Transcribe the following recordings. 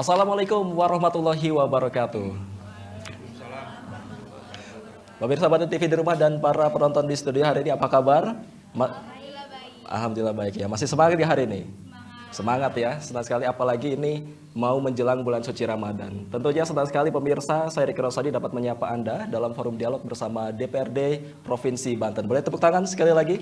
Assalamualaikum warahmatullahi wabarakatuh. Pemirsa Banten TV di rumah dan para penonton di studio hari ini apa kabar? Alhamdulillah baik ya. Masih semangat di hari ini? Semangat ya, senang sekali apalagi ini mau menjelang bulan suci Ramadan. Tentunya senang sekali pemirsa, saya Riki Rosadi dapat menyapa Anda dalam forum dialog bersama DPRD Provinsi Banten. Boleh tepuk tangan sekali lagi?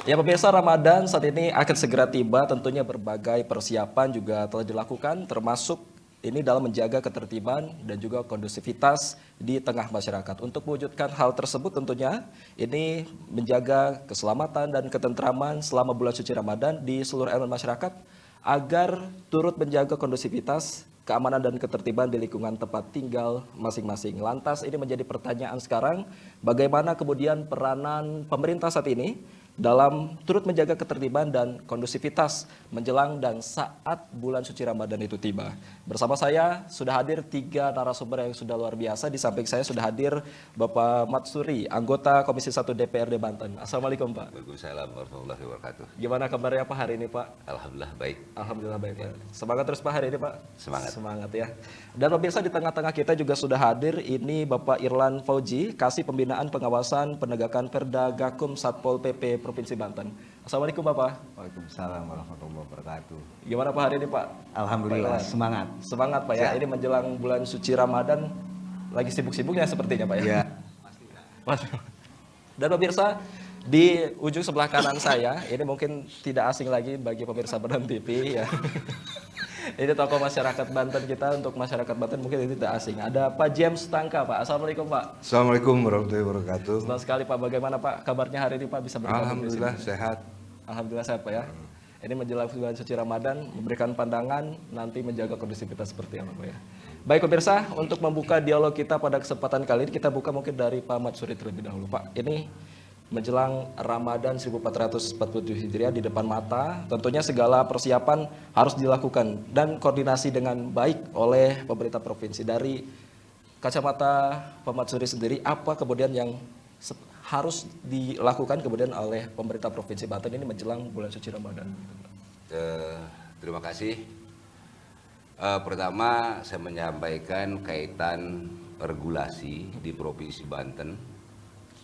Ya pemirsa, Ramadan saat ini akan segera tiba, tentunya berbagai persiapan juga telah dilakukan termasuk ini dalam menjaga ketertiban dan juga kondusivitas di tengah masyarakat. Untuk mewujudkan hal tersebut tentunya ini menjaga keselamatan dan ketentraman selama bulan suci Ramadan di seluruh elemen masyarakat agar turut menjaga kondusivitas, keamanan dan ketertiban di lingkungan tempat tinggal masing-masing. Lantas ini menjadi pertanyaan sekarang, bagaimana kemudian peranan pemerintah saat ini dalam turut menjaga ketertiban dan kondusivitas menjelang dan saat bulan suci Ramadan itu tiba. Bersama saya sudah hadir 3 narasumber yang sudah luar biasa. Di samping saya sudah hadir Bapak Matsuri, anggota Komisi 1 DPRD Banten. Assalamualaikum Pak. Waalaikumsalam warahmatullahi wabarakatuh. Gimana kabarnya Pak hari ini Pak? Alhamdulillah baik. Alhamdulillah baik Pak. Semangat terus Pak hari ini Pak. Semangat. Semangat ya. Dan pemirsa di tengah-tengah kita juga sudah hadir ini Bapak Irlan Fauji, Kasih Pembinaan Pengawasan Penegakan Perda Gakum Satpol PP Provinsi Banten. Assalamualaikum Bapak. Waalaikumsalam warahmatullahi wabarakatuh. Gimana Pak hari ini Pak? Alhamdulillah Pak, semangat. Semangat Pak ya. Ini menjelang bulan suci Ramadan lagi sibuk-sibuknya sepertinya Pak ya. Ya. Dan pemirsa di ujung sebelah kanan saya ini mungkin tidak asing lagi bagi pemirsa Banten TV ya. Ini tokoh masyarakat Banten kita, untuk masyarakat Banten mungkin ini tidak asing. Ada Pak James Tangka Pak. Assalamualaikum Pak. Assalamualaikum warahmatullahi wabarakatuh. Senang sekali Pak. Bagaimana Pak kabarnya hari ini Pak, bisa bergabung di sini? Alhamdulillah sehat. Alhamdulillah sehat Pak ya. Ini menjelang bulan suci Ramadan, memberikan pandangan nanti menjaga kondusivitas seperti apa Pak ya. Baik pemirsa, untuk membuka dialog kita pada kesempatan kali ini kita buka mungkin dari Pak Matsuri terlebih dahulu Pak. Ini menjelang Ramadan 1447 Hijriah di depan mata, tentunya segala persiapan harus dilakukan dan koordinasi dengan baik oleh pemerintah provinsi. Dari kacamata Pak Matsuri sendiri, apa kemudian yang harus dilakukan kemudian oleh pemerintah provinsi Banten ini menjelang bulan suci Ramadan? Terima kasih. Pertama saya menyampaikan kaitan regulasi di Provinsi Banten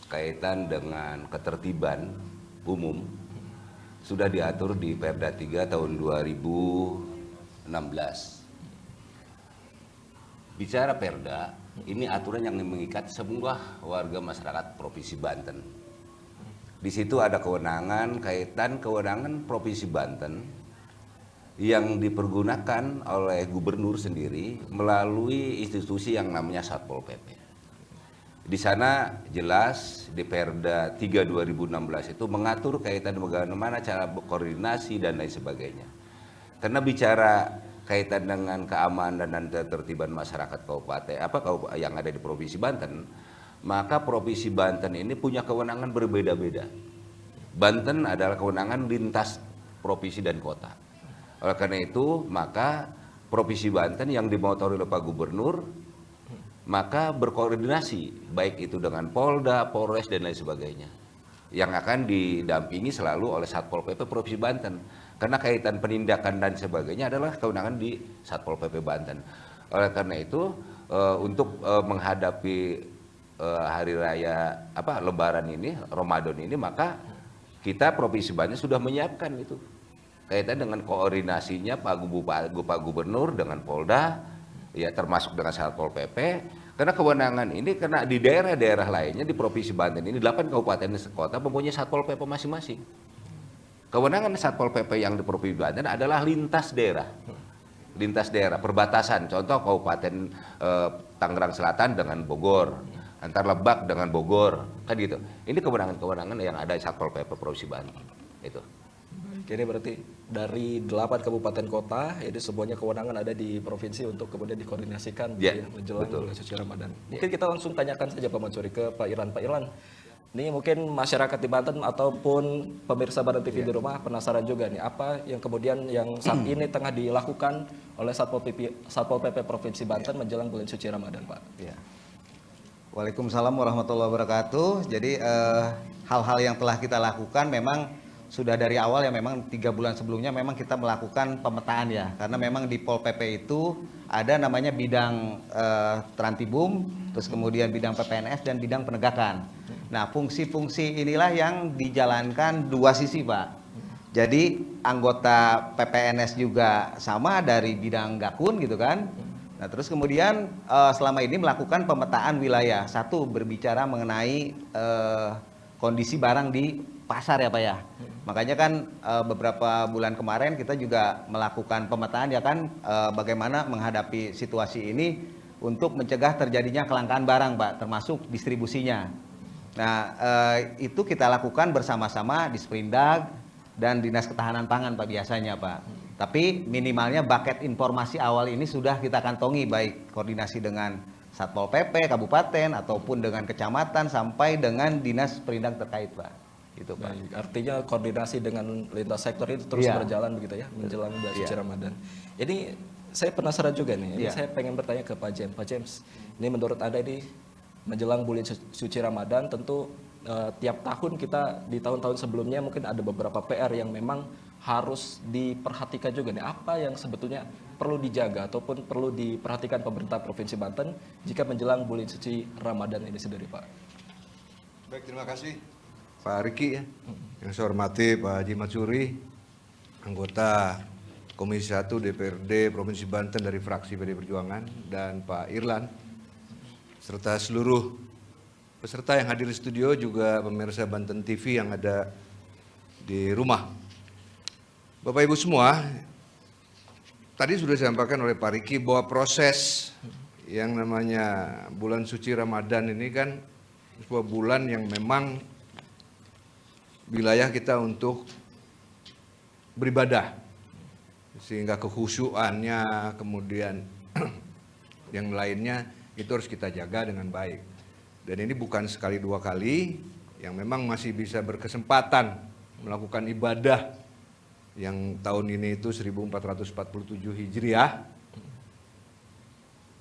kaitan dengan ketertiban umum sudah diatur di Perda 3 tahun 2016. Bicara Perda, ini aturan yang mengikat semua warga masyarakat Provinsi Banten. Di situ ada kewenangan, kaitan kewenangan Provinsi Banten yang dipergunakan oleh gubernur sendiri melalui institusi yang namanya Satpol PP. Di sana jelas di Perda 3 2016 itu mengatur kaitan bagaimana cara berkoordinasi dan lain sebagainya. Karena bicara kaitan dengan keamanan dan ketertiban masyarakat kabupaten yang ada di Provinsi Banten, maka Provinsi Banten ini punya kewenangan berbeda-beda. Banten adalah kewenangan lintas provinsi dan kota. Oleh karena itu, maka Provinsi Banten yang dimotori oleh Pak Gubernur maka berkoordinasi baik itu dengan Polda, Polres dan lain sebagainya yang akan didampingi selalu oleh Satpol PP Provinsi Banten karena kaitan penindakan dan sebagainya adalah kewenangan di Satpol PP Banten. Oleh karena itu untuk menghadapi hari raya Lebaran ini, Ramadan ini, maka kita Provinsi Banten sudah menyiapkan itu kaitan dengan koordinasinya Pak Gubernur dengan Polda, ya termasuk dengan Satpol PP, karena kewenangan ini karena di daerah-daerah lainnya di Provinsi Banten ini 8 kabupaten dan kota mempunyai Satpol PP masing-masing. Kewenangan Satpol PP yang di Provinsi Banten adalah lintas daerah perbatasan, contoh Kabupaten Tangerang Selatan dengan Bogor, antar Lebak dengan Bogor, kan gitu. Ini kewenangan-kewenangan yang ada di Satpol PP Provinsi Banten itu. Ini berarti dari 8 kabupaten kota, jadi semuanya kewenangan ada di provinsi untuk kemudian dikoordinasikan menjelang bulan suci Ramadan. Mungkin kita langsung tanyakan saja Pak Matsuri ke Pak Irlan. Pak Irlan, ini mungkin masyarakat di Banten ataupun pemirsa Banten TV di rumah penasaran juga nih, apa yang kemudian yang saat ini tengah dilakukan oleh Satpol PP Provinsi Banten menjelang bulan suci Ramadan, Pak? Ya. Waalaikumsalam warahmatullahi wabarakatuh. Jadi hal-hal yang telah kita lakukan memang sudah dari awal ya memang 3 bulan sebelumnya memang kita melakukan pemetaan ya, karena memang di Pol PP itu ada namanya bidang Trantibum, terus kemudian bidang PPNS dan bidang penegakan. Nah, fungsi-fungsi inilah yang dijalankan dua sisi, Pak. Jadi anggota PPNS juga sama dari bidang Gakun gitu kan. Nah, terus kemudian selama ini melakukan pemetaan wilayah. Satu, berbicara mengenai kondisi barang di pasar ya Pak ya. Makanya kan beberapa bulan kemarin kita juga melakukan pemetaan ya kan, bagaimana menghadapi situasi ini untuk mencegah terjadinya kelangkaan barang Pak, termasuk distribusinya. Nah, itu kita lakukan bersama-sama di Sprindag dan Dinas Ketahanan Pangan Pak biasanya Pak. Tapi minimalnya bucket informasi awal ini sudah kita kantongi, baik koordinasi dengan Satpol PP, Kabupaten, ataupun dengan Kecamatan, sampai dengan Dinas Perindak terkait Pak. Gitu Pak. Baik, artinya koordinasi dengan lintas sektor itu terus Iya. berjalan begitu ya, menjelang bulan suci Iya. Ramadan. Ini saya penasaran juga nih, ini Iya. saya pengen bertanya ke Pak James. Pak James, ini menurut Anda ini menjelang bulan suci Ramadan tentu tiap tahun kita di tahun-tahun sebelumnya mungkin ada beberapa PR yang memang harus diperhatikan juga nih. Apa yang sebetulnya perlu dijaga ataupun perlu diperhatikan pemerintah Provinsi Banten jika menjelang bulan suci Ramadan ini sendiri, Pak? Baik, terima kasih Pak Riki ya. Yang saya hormati Pak Haji Matsuri, anggota Komisi 1 DPRD Provinsi Banten dari fraksi PD Perjuangan, dan Pak Irlan, serta seluruh peserta yang hadir di studio, juga pemirsa Banten TV yang ada di rumah. Bapak Ibu semua, tadi sudah disampaikan oleh Pak Riki bahwa proses yang namanya bulan suci Ramadan ini kan sebuah bulan yang memang wilayah kita untuk beribadah, sehingga kekhusyuannya kemudian yang lainnya itu harus kita jaga dengan baik. Dan ini bukan sekali dua kali, yang memang masih bisa berkesempatan melakukan ibadah yang tahun ini itu 1447 Hijriah,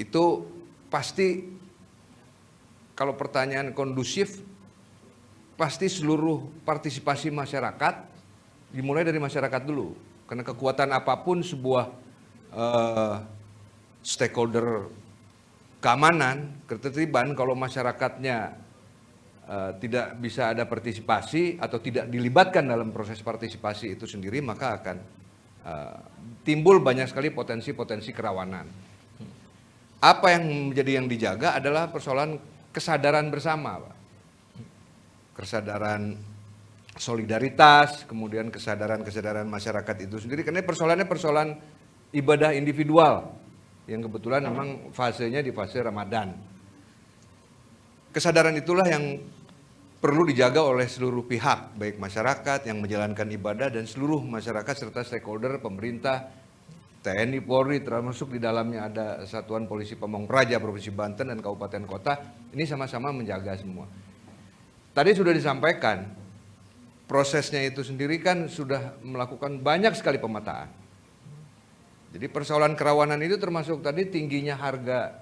itu pasti kalau pertanyaan kondusif, pasti seluruh partisipasi masyarakat dimulai dari masyarakat dulu. Karena kekuatan apapun sebuah stakeholder keamanan, ketertiban, kalau masyarakatnya tidak bisa ada partisipasi atau tidak dilibatkan dalam proses partisipasi itu sendiri, maka akan timbul banyak sekali potensi-potensi kerawanan. Apa yang menjadi yang dijaga adalah persoalan kesadaran bersama, Pak. Kesadaran solidaritas, kemudian kesadaran masyarakat itu sendiri, karena persoalannya persoalan ibadah individual yang kebetulan memang fasenya di fase Ramadan. Kesadaran itulah yang perlu dijaga oleh seluruh pihak, baik masyarakat yang menjalankan ibadah dan seluruh masyarakat serta stakeholder pemerintah, TNI, Polri, termasuk di dalamnya ada Satuan Polisi Pamong Praja Provinsi Banten dan Kabupaten Kota, ini sama-sama menjaga semua. Tadi sudah disampaikan, prosesnya itu sendiri kan sudah melakukan banyak sekali pemetaan. Jadi persoalan kerawanan itu termasuk tadi tingginya harga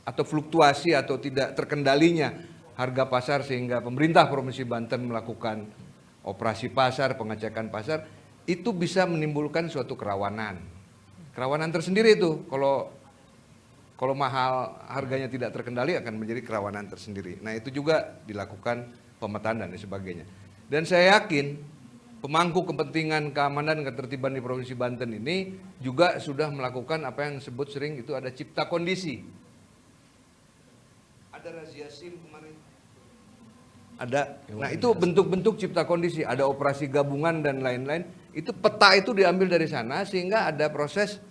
atau fluktuasi atau tidak terkendalinya harga pasar, sehingga pemerintah Provinsi Banten melakukan operasi pasar, pengecekan pasar, itu bisa menimbulkan suatu kerawanan. Kerawanan tersendiri itu, kalau mahal harganya tidak terkendali akan menjadi kerawanan tersendiri. Nah, itu juga dilakukan pemetaan dan sebagainya. Dan saya yakin pemangku kepentingan keamanan dan ketertiban di Provinsi Banten ini juga sudah melakukan apa yang disebut sering itu ada cipta kondisi. Ada razia SIM kemarin. Ada. Nah, itu bentuk-bentuk cipta kondisi, ada operasi gabungan dan lain-lain. Itu peta itu diambil dari sana, sehingga ada proses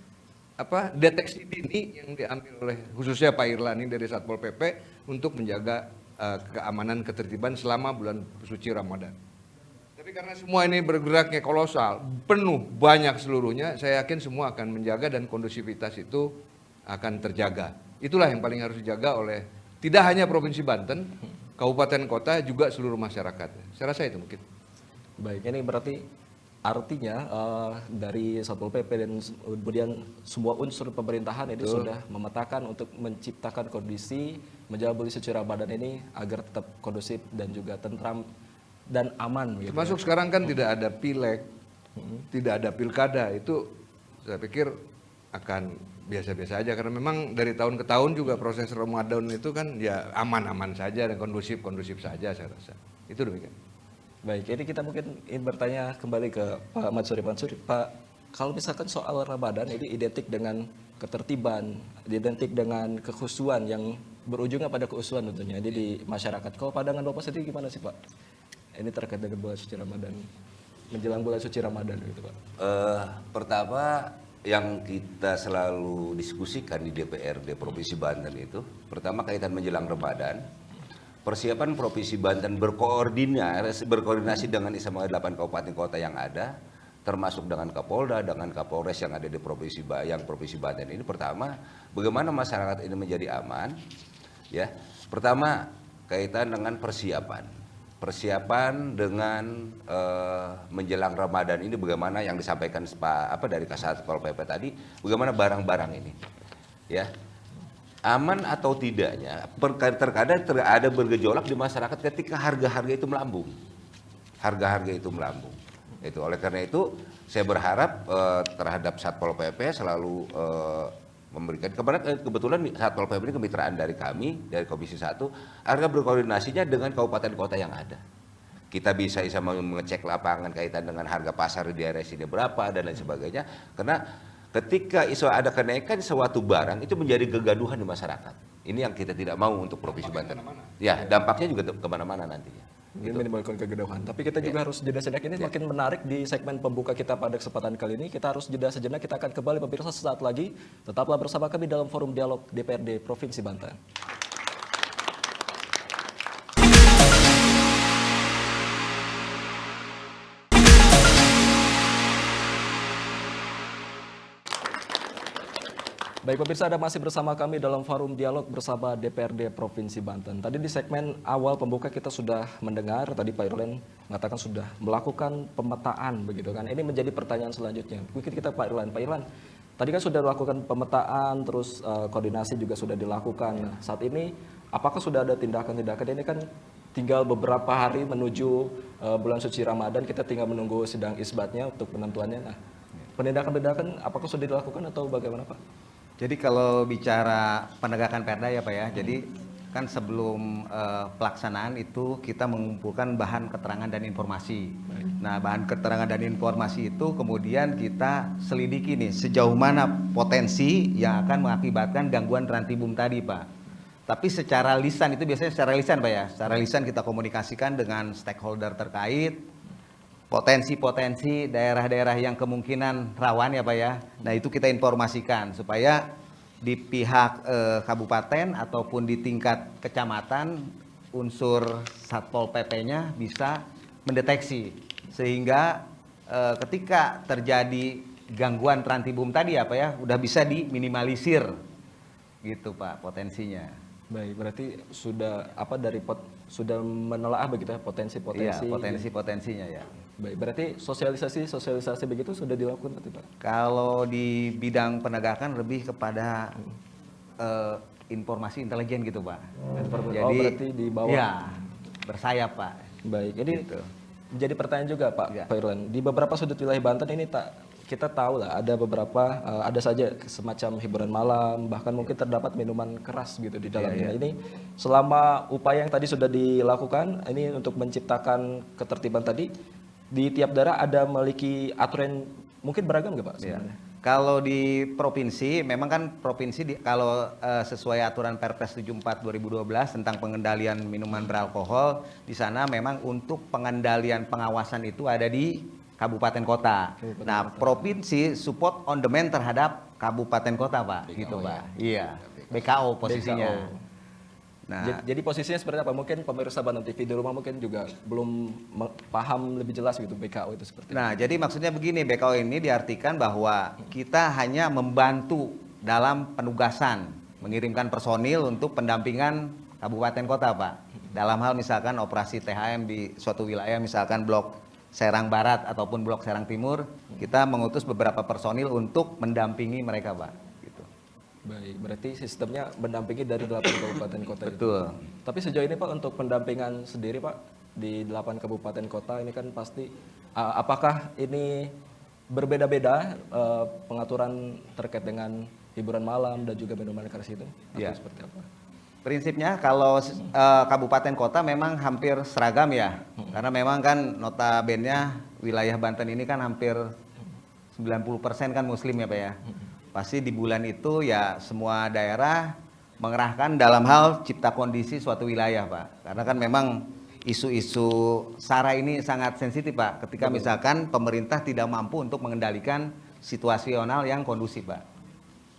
deteksi dini yang diambil oleh khususnya Pak Irlan ini dari Satpol PP untuk menjaga keamanan ketertiban selama bulan suci Ramadan. Tapi karena semua ini bergeraknya kolosal, penuh, banyak seluruhnya, saya yakin semua akan menjaga dan kondusivitas itu akan terjaga. Itulah yang paling harus dijaga oleh tidak hanya Provinsi Banten, kabupaten kota, juga seluruh masyarakat. Saya rasa itu mungkin. Baik, ini berarti artinya dari Satpol PP dan kemudian semua unsur pemerintahan itu sudah memetakan untuk menciptakan kondisi menjelang bulan suci Ramadan ini agar tetap kondusif dan juga tentram dan aman gitu. Termasuk sekarang kan tidak ada pileg, tidak ada pilkada, itu saya pikir akan biasa-biasa aja karena memang dari tahun ke tahun juga proses Ramadan itu kan ya aman-aman saja dan kondusif saja saya rasa. Itu demikian. Baik, ini kita mungkin ingin bertanya kembali ke Pak Mansuri. Pak, kalau misalkan soal Ramadan ini identik dengan ketertiban, identik dengan kekhusyuan yang berujungnya pada keusuhan tentunya ini di masyarakat. Kalau pandangan Bapak sendiri gimana sih Pak? Ini terkait dengan bulan suci Ramadan, menjelang bulan suci Ramadan gitu Pak. Pertama yang kita selalu diskusikan di DPRD Provinsi Banten itu, pertama kaitan menjelang Ramadan, persiapan Provinsi Banten berkoordinasi dengan SMA 8 kabupaten kota yang ada, termasuk dengan Kapolda, dengan Kapolres yang ada di Provinsi Banten ini. Pertama, bagaimana masyarakat ini menjadi aman? Ya, pertama kaitan dengan persiapan dengan menjelang Ramadan ini bagaimana yang disampaikan dari Kasat Pol PP tadi, bagaimana barang-barang ini, ya aman atau tidaknya. Terkadang ada bergejolak di masyarakat ketika harga-harga itu melambung, Itu oleh karena itu saya berharap terhadap Satpol PP selalu memberikan kebetulan Satpol PP ini kemitraan dari kami dari Komisi 1 agar berkoordinasinya dengan kabupaten kota yang ada. Kita bisa mengecek lapangan kaitan dengan harga pasar di daerah sini berapa dan lain sebagainya. Karena ketika isu ada kenaikan suatu barang itu menjadi kegaduhan di masyarakat. Ini yang kita tidak mau untuk Provinsi Banten. Ya, dampaknya juga kemana-mana nantinya. Ini menimbulkan kegaduhan. Tapi kita juga harus jeda sejenak. Ini makin menarik di segmen pembuka kita pada kesempatan kali ini. Kita harus jeda sejenak. Kita akan kembali pemirsa sesaat lagi. Tetaplah bersama kami dalam forum dialog DPRD Provinsi Banten. Baik pemirsa, Anda masih bersama kami dalam forum dialog bersama DPRD Provinsi Banten. Tadi di segmen awal pembuka kita sudah mendengar, tadi Pak Irlan mengatakan sudah melakukan pemetaan begitu kan. Ini menjadi pertanyaan selanjutnya. Mungkin kita Pak Irlan. Pak Irlan, tadi kan sudah dilakukan pemetaan, terus koordinasi juga sudah dilakukan. Nah, saat ini apakah sudah ada tindakan-tindakan? Ini kan tinggal beberapa hari menuju bulan suci Ramadan, kita tinggal menunggu sidang isbatnya untuk penentuannya. Nah, penindakan-penindakan apakah sudah dilakukan atau bagaimana Pak? Jadi kalau bicara penegakan perda ya Pak ya, jadi kan sebelum pelaksanaan itu kita mengumpulkan bahan keterangan dan informasi. Nah, bahan keterangan dan informasi itu kemudian kita selidiki nih sejauh mana potensi yang akan mengakibatkan gangguan rantibum tadi Pak. Tapi secara lisan itu biasanya secara lisan Pak ya, secara lisan kita komunikasikan dengan stakeholder terkait, potensi-potensi daerah-daerah yang kemungkinan rawan ya Pak ya. Nah itu kita informasikan supaya di pihak kabupaten ataupun di tingkat kecamatan unsur Satpol PP-nya bisa mendeteksi sehingga ketika terjadi gangguan rantibum tadi ya Pak ya udah bisa diminimalisir gitu Pak potensinya. Baik, berarti sudah sudah menelaah begitu ya potensi-potensi. Iya, potensi-potensinya ya. Baik, berarti sosialisasi begitu sudah dilakukan berarti Pak? Kalau di bidang penegakan lebih kepada informasi intelijen gitu Pak. Jadi berarti di bawah. Ya, bersayap Pak. Baik, ini Gitu. menjadi pertanyaan juga Pak Ya. Pak Irlan. Di beberapa sudut wilayah Banten ini kita tahu lah ada beberapa ada saja semacam hiburan malam, bahkan mungkin terdapat minuman keras gitu di dalamnya. Ini selama upaya yang tadi sudah dilakukan ini untuk menciptakan ketertiban tadi di tiap daerah ada memiliki aturan mungkin beragam nggak Pak Ya. sebenarnya? Kalau di provinsi, memang kan provinsi kalau sesuai aturan Perpres 74 2012 tentang pengendalian minuman beralkohol, di sana memang untuk pengendalian pengawasan itu ada di kabupaten kota. Nah, provinsi support on demand terhadap kabupaten kota, Pak. BKO, gitu, ya. Pak. Iya. BKO posisinya. BKO. Nah, Jadi posisinya seperti apa? Mungkin pemirsa Banten TV di rumah mungkin juga belum paham lebih jelas gitu BKO itu seperti apa. Nah, jadi maksudnya begini, BKO ini diartikan bahwa kita hanya membantu dalam penugasan, mengirimkan personil untuk pendampingan kabupaten kota, Pak. Dalam hal misalkan operasi THM di suatu wilayah, misalkan blok Serang Barat ataupun blok Serang Timur, kita mengutus beberapa personil untuk mendampingi mereka, Pak. Gitu. Baik, berarti sistemnya mendampingi dari 8 kabupaten kota itu. Betul. Tapi sejauh ini Pak untuk pendampingan sendiri Pak, di 8 kabupaten kota ini kan pasti apakah ini berbeda-beda pengaturan terkait dengan hiburan malam dan juga minuman keras itu? Atau Ya. seperti apa? Prinsipnya kalau kabupaten kota memang hampir seragam ya. Karena memang kan notabene wilayah Banten ini kan hampir 90% kan muslim ya Pak ya. Pasti di bulan itu ya semua daerah mengerahkan dalam hal cipta kondisi suatu wilayah Pak. Karena kan memang isu-isu SARA ini sangat sensitif Pak. Ketika misalkan pemerintah tidak mampu untuk mengendalikan situasional yang kondusif Pak.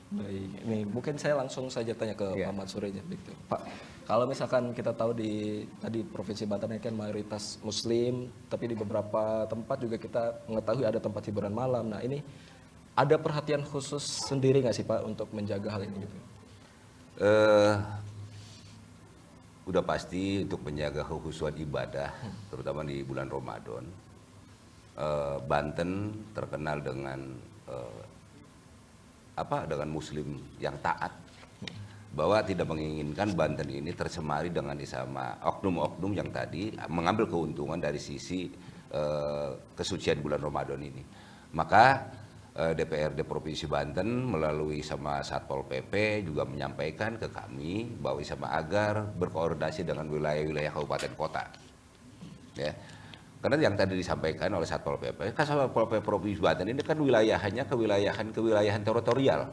Baik, ini mungkin saya langsung saja tanya ke Iya. Pak Mansur aja, gitu. Pak. Kalau misalkan kita tahu di tadi Provinsi Banten ini kan mayoritas Muslim, tapi di beberapa tempat juga kita mengetahui ada tempat hiburan malam. Nah ini ada perhatian khusus sendiri nggak sih Pak untuk menjaga hal ini gitu? Udah pasti untuk menjaga kekhusyuan ibadah, terutama di bulan Ramadan. Banten terkenal dengan dengan Muslim yang taat, bahwa tidak menginginkan Banten ini tercemari dengan sama oknum-oknum yang tadi mengambil keuntungan dari sisi kesucian bulan Ramadan ini. Maka DPRD Provinsi Banten melalui sama Satpol PP juga menyampaikan ke kami bahwa sama agar berkoordinasi dengan wilayah-wilayah kabupaten kota. Ya. Karena yang tadi disampaikan oleh Satpol PP, kan Satpol PP Provinsi Banten ini kan wilayahnya kewilayahan teritorial.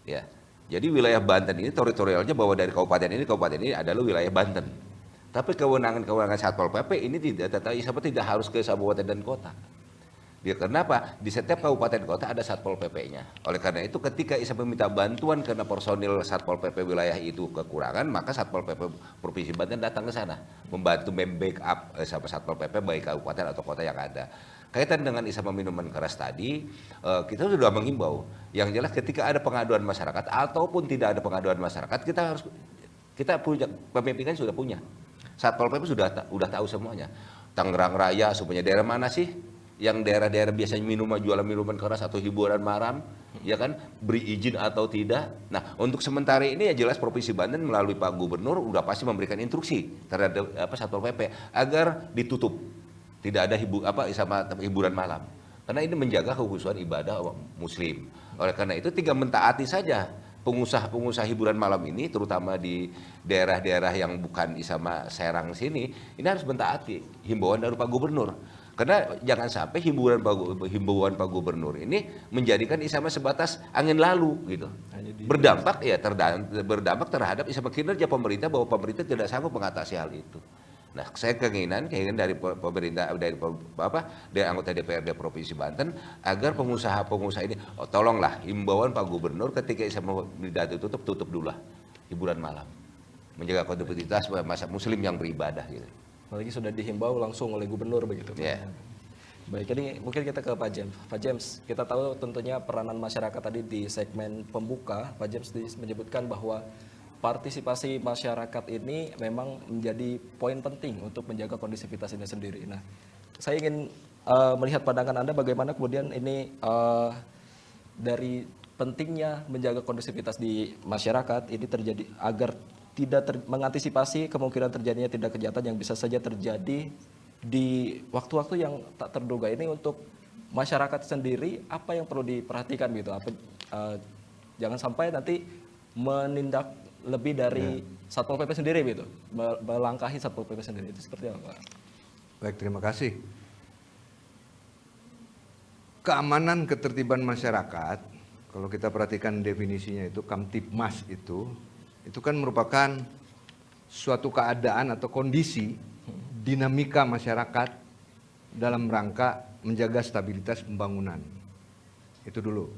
Ya. Jadi wilayah Banten ini teritorialnya bahwa dari kabupaten ini adalah wilayah Banten. Tapi kewenangan Satpol PP ini tidak harus ke kabupaten dan kota. Dia kenapa? Di setiap kabupaten kota ada Satpol PP-nya. Oleh karena itu ketika ISA meminta bantuan karena personil Satpol PP wilayah itu kekurangan, maka Satpol PP Provinsi Banten datang ke sana membantu membackup sama Satpol PP baik kabupaten atau kota yang ada. Kaitan dengan ISA minuman keras tadi, kita sudah mengimbau. Yang jelas ketika ada pengaduan masyarakat ataupun tidak ada pengaduan masyarakat, kita punya pemimpinan sudah punya. Satpol PP sudah tahu semuanya. Tangerang Raya, semuanya daerah mana sih? Yang daerah-daerah biasanya jualan minuman keras atau hiburan malam, ya kan, beri izin atau tidak. Nah, untuk sementara ini ya jelas Provinsi Banten melalui Pak Gubernur udah pasti memberikan instruksi terhadap Satpol PP agar ditutup, tidak ada hiburan malam. Karena ini menjaga kekhusyuan ibadah Muslim. Oleh karena itu tinggal mentaati saja pengusaha-pengusaha hiburan malam ini, terutama di daerah-daerah yang bukan Isama Serang sini, ini harus mentaati himbauan dari Pak Gubernur. Karena jangan sampai himbauan Pak Gubernur ini menjadikan Isama sebatas angin lalu gitu. Berdampak berdampak terhadap Isama kinerja pemerintah, bahwa pemerintah tidak sanggup mengatasi hal itu. Nah, saya keinginan dari pemerintah dari anggota DPRD Provinsi Banten agar pengusaha-pengusaha ini tolonglah himbauan Pak Gubernur ketika Isama tutup dulu lah hiburan malam. Menjaga kondusivitas masa Muslim yang beribadah gitu. Apalagi sudah dihimbau langsung oleh gubernur begitu. Yeah. Baik, ini mungkin kita ke Pak James. Pak James, kita tahu tentunya peranan masyarakat tadi di segmen pembuka, Pak James menyebutkan bahwa partisipasi masyarakat ini memang menjadi poin penting untuk menjaga kondisivitas ini sendiri. Nah, saya ingin melihat pandangan Anda bagaimana kemudian ini dari pentingnya menjaga kondisivitas di masyarakat ini terjadi agar tidak mengantisipasi kemungkinan terjadinya tindak kejahatan yang bisa saja terjadi di waktu-waktu yang tak terduga ini. Untuk masyarakat sendiri apa yang perlu diperhatikan gitu? Jangan sampai nanti menindak lebih dari Satpol PP sendiri gitu, melangkahi Satpol PP sendiri, itu seperti apa? Baik, terima kasih. Keamanan ketertiban masyarakat, kalau kita perhatikan definisinya itu Kamtibmas itu kan merupakan suatu keadaan atau kondisi dinamika masyarakat dalam rangka menjaga stabilitas pembangunan. Itu dulu.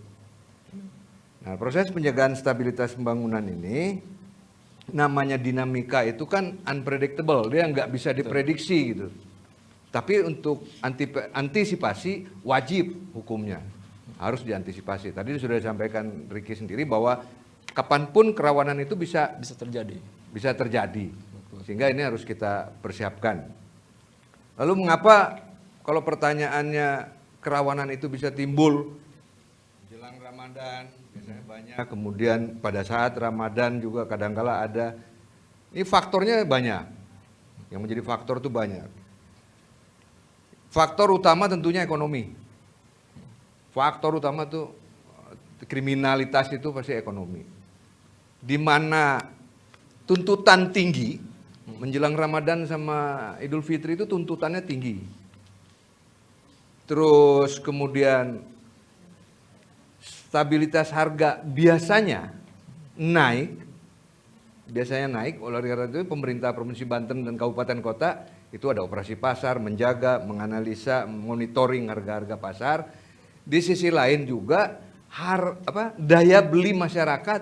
Nah, proses penjagaan stabilitas pembangunan ini namanya dinamika itu kan unpredictable, dia nggak bisa diprediksi gitu. Tapi untuk antisipasi wajib hukumnya harus diantisipasi. Tadi sudah disampaikan Ricky sendiri bahwa kapanpun kerawanan itu bisa terjadi. Sehingga ini harus kita persiapkan. Lalu mengapa kalau pertanyaannya kerawanan itu bisa timbul jelang Ramadan, biasanya banyak, kemudian pada saat Ramadan juga kadangkala ada. Ini faktornya banyak. Yang menjadi faktor itu banyak. Faktor utama tentunya ekonomi. Faktor utama tuh kriminalitas itu pasti ekonomi. Di mana tuntutan tinggi menjelang Ramadan sama Idul Fitri itu tuntutannya tinggi. Terus kemudian stabilitas harga biasanya naik oleh karena itu pemerintah Provinsi Banten dan kabupaten kota itu ada operasi pasar, menjaga, menganalisa, monitoring harga-harga pasar. Di sisi lain juga daya beli masyarakat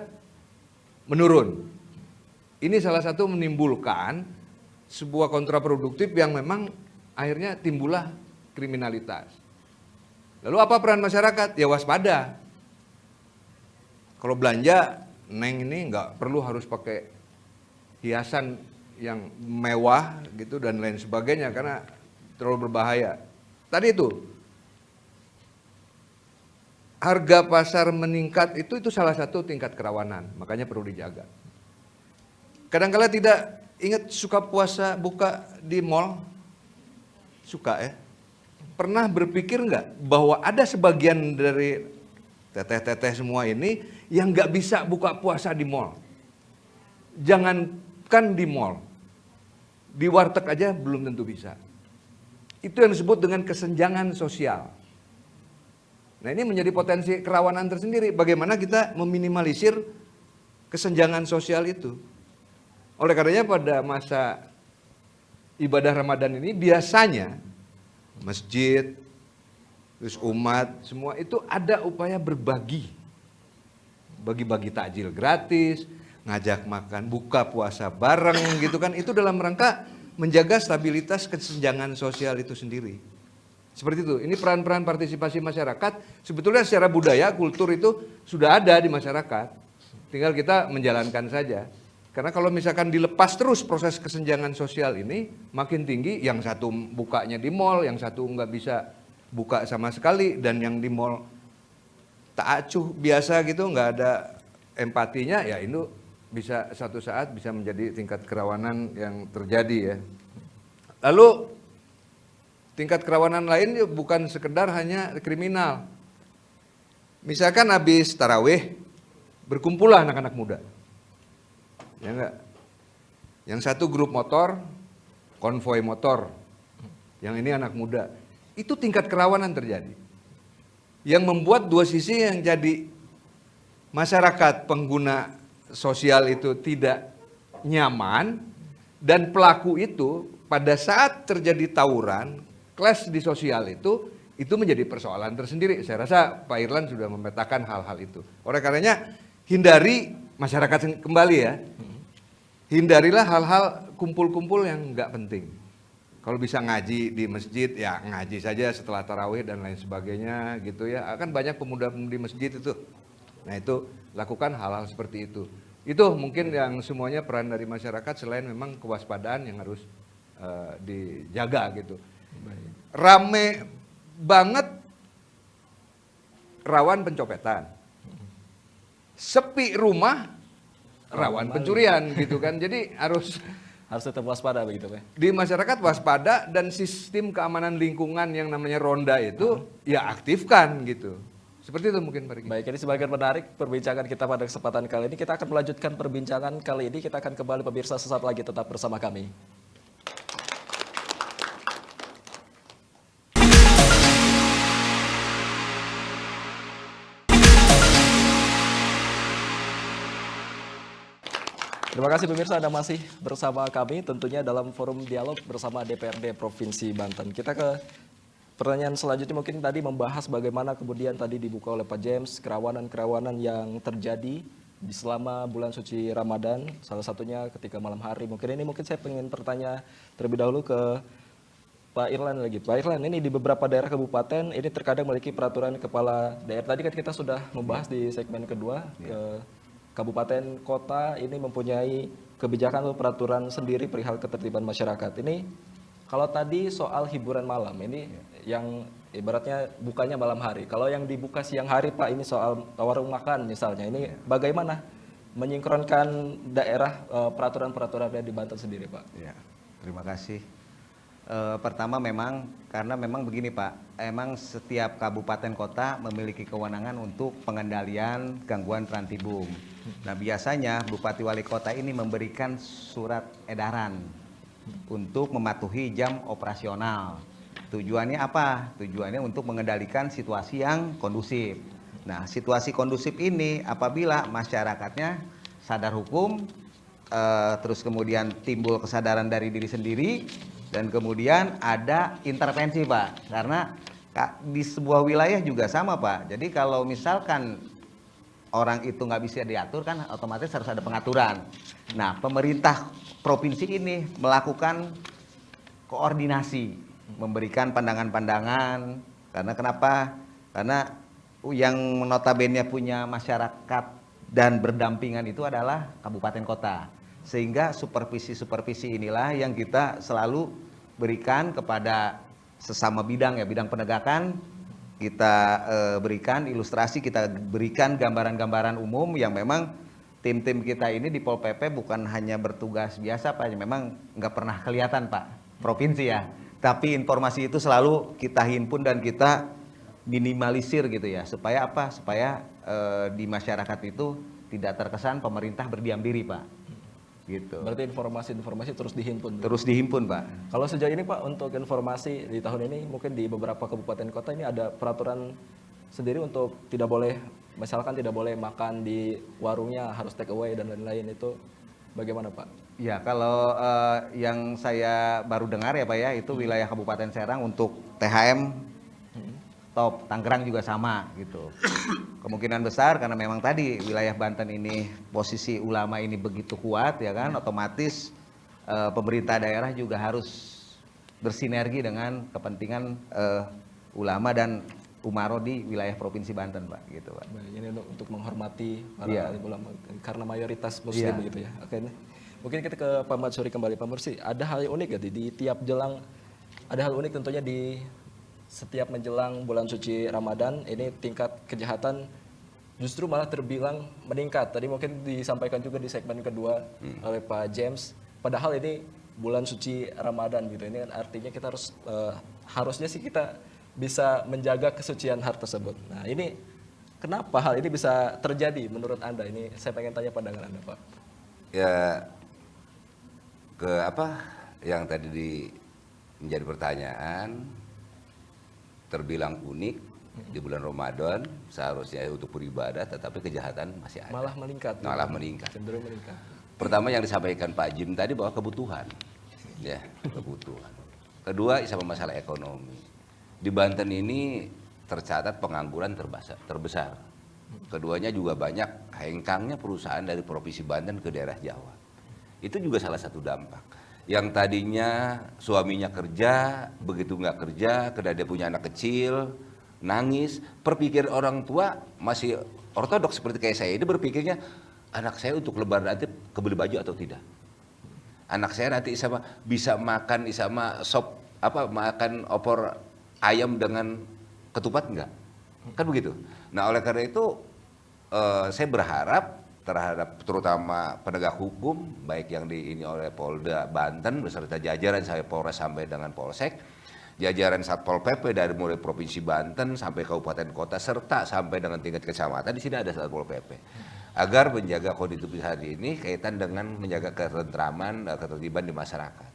menurun. Ini salah satu menimbulkan sebuah kontraproduktif yang memang akhirnya timbullah kriminalitas. Lalu apa peran masyarakat? Ya waspada. Kalau belanja, Neng ini nggak perlu harus pakai hiasan yang mewah gitu dan lain sebagainya karena terlalu berbahaya. Tadi itu harga pasar meningkat itu salah satu tingkat kerawanan, makanya perlu dijaga. Kadang-kala tidak ingat suka puasa buka di mall, suka ya. Pernah berpikir nggak bahwa ada sebagian dari teteh-teteh semua ini yang nggak bisa buka puasa di mall? Jangankan di mall, di warteg aja belum tentu bisa. Itu yang disebut dengan kesenjangan sosial. Nah ini menjadi potensi kerawanan tersendiri. Bagaimana kita meminimalisir kesenjangan sosial itu? Oleh karenanya pada masa ibadah Ramadan ini biasanya masjid, terus umat, semua itu ada upaya berbagi. Bagi-bagi takjil gratis, ngajak makan, buka puasa bareng gitu kan. Itu dalam rangka menjaga stabilitas kesenjangan sosial itu sendiri. Seperti itu, ini peran-peran partisipasi masyarakat sebetulnya secara budaya, kultur itu sudah ada di masyarakat. Tinggal kita menjalankan saja. Karena kalau misalkan dilepas terus proses kesenjangan sosial ini makin tinggi, yang satu bukanya di mall, yang satu nggak bisa buka sama sekali, dan yang di mall tak acuh biasa gitu, nggak ada empatinya, ya itu bisa satu saat bisa menjadi tingkat kerawanan yang terjadi ya. Lalu tingkat kerawanan lain bukan sekedar hanya kriminal. Misalkan habis tarawih, berkumpullah anak-anak muda. Ya enggak? Yang satu grup motor, konvoi motor. Yang ini anak muda. Itu tingkat kerawanan terjadi. Yang membuat dua sisi yang jadi masyarakat pengguna sosial itu tidak nyaman, dan pelaku itu pada saat terjadi tawuran, clash di sosial itu menjadi persoalan tersendiri. Saya rasa Pak Irlan sudah memetakan hal-hal itu. Oleh karenanya hindari masyarakat kembali ya. Hindarilah hal-hal kumpul-kumpul yang nggak penting. Kalau bisa ngaji di masjid, ya ngaji saja setelah tarawih dan lain sebagainya gitu ya. Akan banyak pemuda-pemudi masjid itu. Nah itu lakukan hal-hal seperti itu. Itu mungkin yang semuanya peran dari masyarakat selain memang kewaspadaan yang harus dijaga gitu. Rame banget rawan pencopetan. Sepi rumah rawan pencurian gitu kan. Jadi harus tetap waspada begitu Pak. di masyarakat waspada, dan sistem keamanan lingkungan yang namanya ronda itu ya aktifkan gitu. Seperti itu mungkin Pak Riki. Baik, ini sebagian menarik perbincangan kita pada kesempatan kali ini. Kita akan melanjutkan perbincangan kali ini. Kita akan kembali pemirsa sesaat lagi, tetap bersama kami. Terima kasih pemirsa, Anda masih bersama kami tentunya dalam forum dialog bersama DPRD Provinsi Banten. Kita ke pertanyaan selanjutnya, mungkin tadi membahas bagaimana kemudian tadi dibuka oleh Pak James kerawanan-kerawanan yang terjadi di selama bulan suci Ramadan, salah satunya ketika malam hari. Mungkin saya pengen bertanya terlebih dahulu ke Pak Irlan lagi. Pak Irlan, ini di beberapa daerah kabupaten ini terkadang memiliki peraturan kepala daerah. Tadi kan kita sudah membahas di segmen kedua, kabupaten kota ini mempunyai kebijakan atau peraturan sendiri perihal ketertiban masyarakat. Ini kalau tadi soal hiburan malam, ini yang ibaratnya bukanya malam hari. Kalau yang dibuka siang hari Pak, ini soal warung makan misalnya. Ini bagaimana menyingkronkan daerah peraturan-peraturannya di Banten sendiri Pak? Ya, terima kasih. Pertama memang karena memang begini Pak, emang setiap kabupaten kota memiliki kewenangan untuk pengendalian gangguan trantibum. Nah biasanya Bupati Wali Kota ini memberikan surat edaran untuk mematuhi jam operasional. Tujuannya apa? Tujuannya untuk mengendalikan situasi yang kondusif. Nah situasi kondusif ini apabila masyarakatnya sadar hukum, terus kemudian timbul kesadaran dari diri sendiri, dan kemudian ada intervensi Pak, karena di sebuah wilayah juga sama Pak. Jadi kalau misalkan orang itu nggak bisa diatur kan otomatis harus ada pengaturan. Nah pemerintah provinsi ini melakukan koordinasi, memberikan pandangan-pandangan. Karena kenapa? Karena yang notabene punya masyarakat dan berdampingan itu adalah kabupaten kota. Sehingga supervisi inilah yang kita selalu berikan kepada sesama bidang ya, bidang penegakan. Kita berikan ilustrasi, kita berikan gambaran-gambaran umum yang memang tim-tim kita ini di Pol PP bukan hanya bertugas biasa Pak, memang nggak pernah kelihatan Pak, provinsi ya. Tapi informasi itu selalu kita himpun dan kita minimalisir gitu ya, supaya apa? Supaya di masyarakat itu tidak terkesan pemerintah berdiam diri Pak. Gitu. Berarti informasi-informasi terus dihimpun. Terus dihimpun Pak. Kalau sejauh ini Pak, untuk informasi di tahun ini mungkin di beberapa kabupaten kota ini ada peraturan sendiri untuk tidak boleh, misalkan tidak boleh makan di warungnya, harus take away dan lain-lain, itu bagaimana Pak? Ya kalau yang saya baru dengar ya Pak ya, itu wilayah Kabupaten Serang untuk THM top, Tangerang juga sama gitu. Kemungkinan besar karena memang tadi wilayah Banten ini posisi ulama ini begitu kuat ya kan, otomatis pemerintah daerah juga harus bersinergi dengan kepentingan ulama dan umaro di wilayah Provinsi Banten Pak gitu Pak. Baik, ini untuk menghormati para ulama karena mayoritas muslim gitu ya. Oke, mungkin kita ke Pak Matsuri kembali. Pak Mursi, ada hal yang unik ya di tiap jelang, ada hal unik tentunya di setiap menjelang bulan suci Ramadan ini tingkat kejahatan justru malah terbilang meningkat. Tadi mungkin disampaikan juga di segmen kedua oleh Pak James. Padahal ini bulan suci Ramadan gitu. Ini kan artinya kita harus harusnya sih kita bisa menjaga kesucian hal tersebut. Nah ini kenapa hal ini bisa terjadi menurut Anda? Ini saya pengen tanya pandangan Anda Pak. Ya ke apa yang tadi menjadi pertanyaan, terbilang unik di bulan Ramadan seharusnya untuk beribadah, tetapi kejahatan masih ada. Malah meningkat. Malah meningkat. Cenderung meningkat. Pertama yang disampaikan Pak Jim tadi bahwa kebutuhan, ya kebutuhan. Kedua sama masalah ekonomi. Di Banten ini tercatat pengangguran terbesar. Keduanya juga banyak hengkangnya perusahaan dari Provinsi Banten ke daerah Jawa. Itu juga salah satu dampak. Yang tadinya suaminya kerja, begitu nggak kerja, karena dia punya anak kecil, nangis, berpikir orang tua masih ortodoks seperti kayak saya, ini berpikirnya anak saya untuk lebaran nanti kebeli baju atau tidak. Anak saya nanti sama bisa makan sama sop makan opor ayam dengan ketupat enggak? Kan begitu. Nah, oleh karena itu saya berharap terhadap terutama penegak hukum baik yang ini oleh Polda Banten beserta jajaran sampai Polres sampai dengan Polsek, jajaran Satpol PP dari mulai Provinsi Banten sampai kabupaten kota serta sampai dengan tingkat kecamatan, di sini ada Satpol PP. Agar menjaga kondusivitas ini kaitan dengan menjaga ketentraman, ketertiban di masyarakat.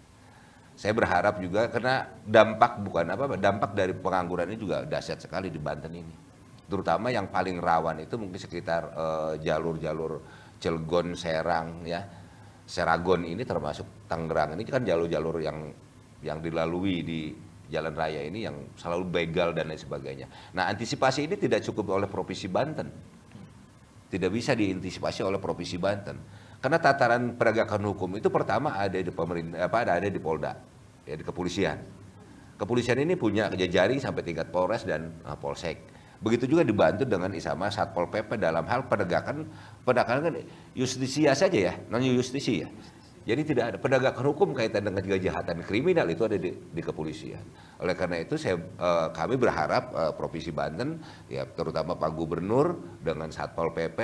Saya berharap juga karena dampak dampak dari pengangguran ini juga dahsyat sekali di Banten ini. Terutama yang paling rawan itu mungkin sekitar jalur-jalur Cilegon, Serang, ya, Seragon ini termasuk Tangerang ini kan jalur-jalur yang dilalui di jalan raya ini yang selalu begal dan lain sebagainya. Nah, antisipasi ini tidak cukup oleh Provinsi Banten, tidak bisa diantisipasi oleh Provinsi Banten, karena tataran penegakan hukum itu pertama ada di pemerintah, ada di Polda, ya, di kepolisian. Kepolisian ini punya jejaring sampai tingkat Polres dan Polsek. Begitu juga dibantu dengan Isama Satpol PP dalam hal penegakan kan justisia saja ya, non justisia. Jadi tidak ada penegakan hukum kaitan dengan kejahatan kriminal itu ada di kepolisian. Oleh karena itu kami berharap Provinsi Banten ya terutama Pak Gubernur dengan Satpol PP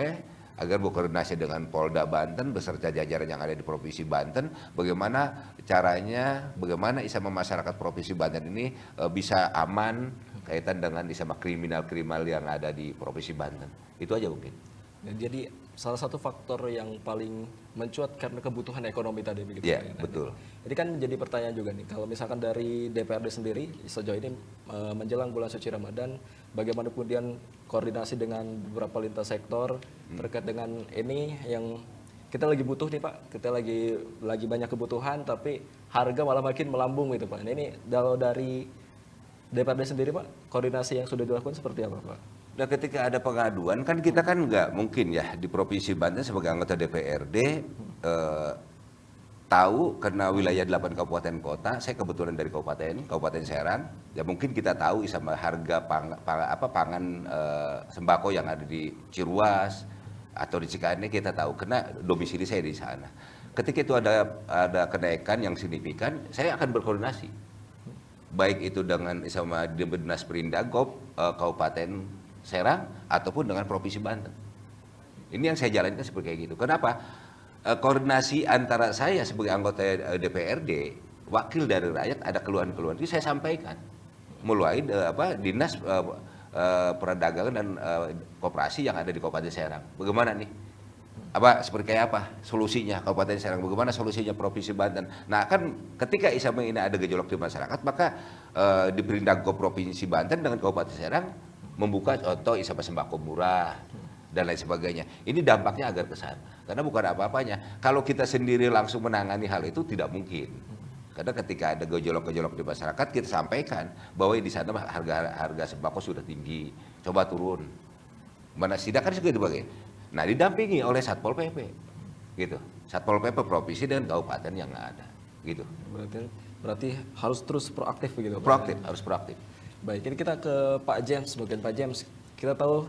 agar berkoordinasi dengan Polda Banten beserta jajaran yang ada di Provinsi Banten, bagaimana caranya, bagaimana isama masyarakat Provinsi Banten ini bisa aman kaitan dengan isama kriminal-kriminal yang ada di Provinsi Banten. Itu aja mungkin. Ya, jadi salah satu faktor yang paling mencuat karena kebutuhan ekonomi tadi begitu Iya, ya. betul. Jadi kan menjadi pertanyaan juga nih, kalau misalkan dari DPRD sendiri sejauh ini menjelang bulan suci Ramadan, bagaimana kemudian koordinasi dengan beberapa lintas sektor terkait dengan ini yang kita lagi butuh nih Pak, kita lagi banyak kebutuhan tapi harga malah makin melambung gitu Pak. Nah, ini kalau dari DPRD sendiri Pak, koordinasi yang sudah dilakukan seperti apa Pak? Nah, ketika ada pengaduan kan kita kan nggak mungkin ya di Provinsi Banten sebagai anggota DPRD tahu karena wilayah 8 kabupaten kota, saya kebetulan dari Kabupaten Serang, ya mungkin kita tahu sama harga pangan sembako yang ada di Ciruas atau di Cikane kita tahu karena domisili saya di sana. Ketika itu ada kenaikan yang signifikan, saya akan berkoordinasi. Baik itu dengan sama Dinas Perindagop Kabupaten Serang ataupun dengan Provinsi Banten. Ini yang saya jalankan seperti kayak gitu. Kenapa? Koordinasi antara saya sebagai anggota DPRD, wakil dari rakyat, ada keluhan-keluhan itu saya sampaikan. Mulai Dinas Perdagangan dan Koperasi yang ada di Kabupaten Serang. Bagaimana nih? Seperti kayak apa solusinya Kabupaten Serang? Bagaimana solusinya Provinsi Banten? Nah kan ketika isama ini ada gejolak di masyarakat, maka di Perindagop Provinsi Banten dengan Kabupaten Serang membuka contoh isama sembako murah dan lain sebagainya. Ini dampaknya agar ke sana. Karena bukan apa-apanya. Kalau kita sendiri langsung menangani hal itu tidak mungkin. Karena ketika ada gejolak-gejolak di masyarakat, kita sampaikan bahwa di sana harga sembako sudah tinggi. Coba turun. Mana tidak kan segitu bagai. Nah, didampingi oleh Satpol PP. Gitu. Satpol PP provinsi dan kabupaten yang ada. Gitu. Berarti harus terus proaktif begitu Pak? Proaktif, harus proaktif. Baik, ini kita ke Pak James, bagian Pak James. Kita tahu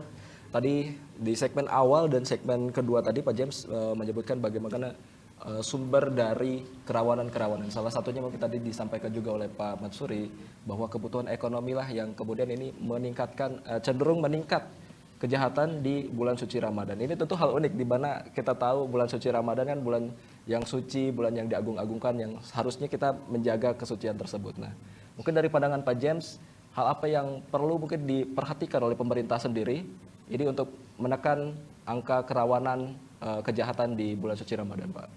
tadi di segmen awal dan segmen kedua tadi Pak James menyebutkan bagaimana sumber dari kerawanan-kerawanan. Salah satunya mungkin tadi disampaikan juga oleh Pak Matsuri bahwa kebutuhan ekonomi lah yang kemudian ini cenderung meningkat kejahatan di bulan suci Ramadan. Ini tentu hal unik di mana kita tahu bulan suci Ramadan kan bulan yang suci, bulan yang diagung-agungkan yang harusnya kita menjaga kesucian tersebut. Nah, mungkin dari pandangan Pak James, hal apa yang perlu mungkin diperhatikan oleh pemerintah sendiri ini untuk menekan angka kerawanan kejahatan di bulan suci Ramadan, Pak?